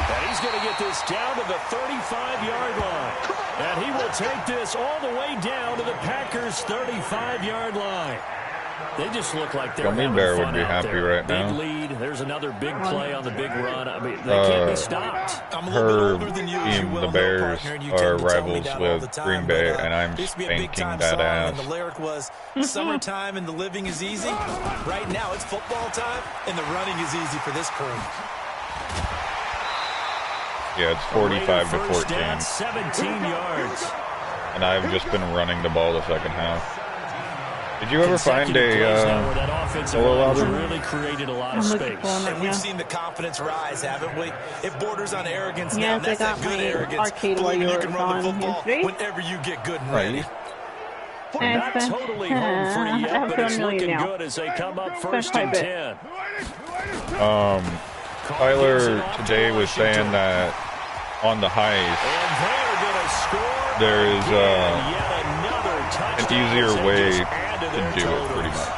And he's going to get this down to the 35-yard line. And he will take this all the way down to the Packers' 35-yard line. They just look like they're Gummy having Bear fun would be out happy there. right now. Big lead. There's another big play on the big run. I mean, they can't be stopped. Her team, the Bears, are rivals with Green Bay, and I'm spanking that ass. The lyric was, summertime and the living is easy. Right now it's football time, and the running is easy for this crew. Yeah, it's 45 to 14. Down, 17 yards. And I've just been running the ball the second half. Did you ever find a solo lobby? Really created a lot of space. And we've seen the confidence rise, haven't we? It borders on arrogance yes, now. That's that good arrogance. Arcade while you can run the football whenever you get good and ready. Not totally home free yet, but it's looking good as they come up first and 10. Tyler today was saying that on the heist, there is an easier way to do it, pretty much.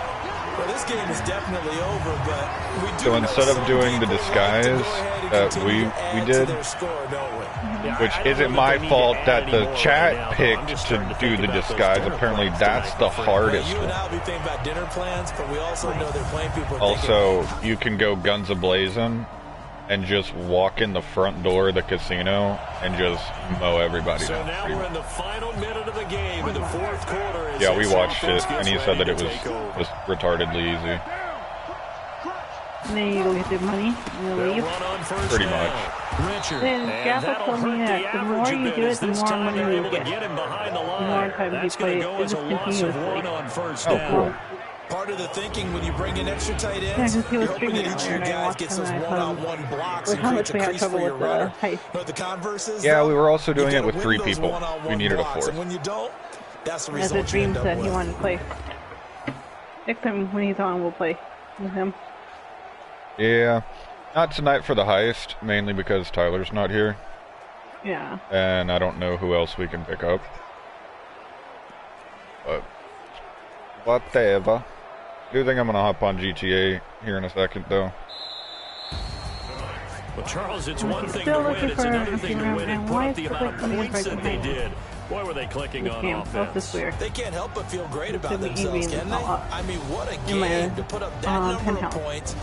Well, this game is definitely over, but we do. So instead of doing the disguise that we did, which isn't my fault that the chat picked to do the disguise. Apparently, that's the hardest one. Also, you can go guns a-blazing and just walk in the front door of the casino and just mow everybody down. So now we're in the final minute of the game in the fourth quarter. Yeah, we watched it, and he said that it was just retardedly easy. And then you go get the money and you leave. Pretty much. Then Jaffa told me that the more you do it, the more money you get. The more times you play it, it's just continuously. Oh, cool. Part of the thinking when you bring in extra tight Yeah, ends, because he was you're hoping streaming that each of your earlier and I guys watched gets him those and I told him one-on-one blocks with and how creates much a we had crease for trouble your with the runner. heist. But the converse is, Yeah, we were also doing you it with gotta 3 win those people. one-on-one We needed a blocks, 4th. and when you don't, that's the As a result you dream end up said he with. wanted to play. Next time when he's on, we'll play with him. Yeah, not tonight for the heist, mainly because Tyler's not here. Yeah. And I don't know who else we can pick up. But whatever. I do think I'm gonna hop on GTA here in a second, though. Well, Charles, it's one thing to Still win, looking it's for another thing to a win and and put why up the is it amount of like points that they behind? did. Boy, were they clicking on offense. They can't help but feel great about Could be themselves, even can they? I mean, what a in my, game to put up that number of penthouse. points.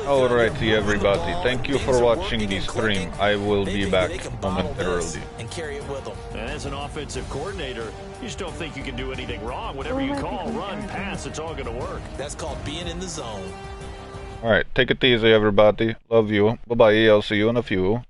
Alrighty, everybody. Thank you for watching the stream. I will be back momentarily. And carry it with them. And as an offensive coordinator, you just don't think you can do anything wrong. Whatever you call, run, pass, it's all going to work. That's called being in the zone. Alright, take it easy, everybody. Love you. Bye-bye. I'll see you in a few.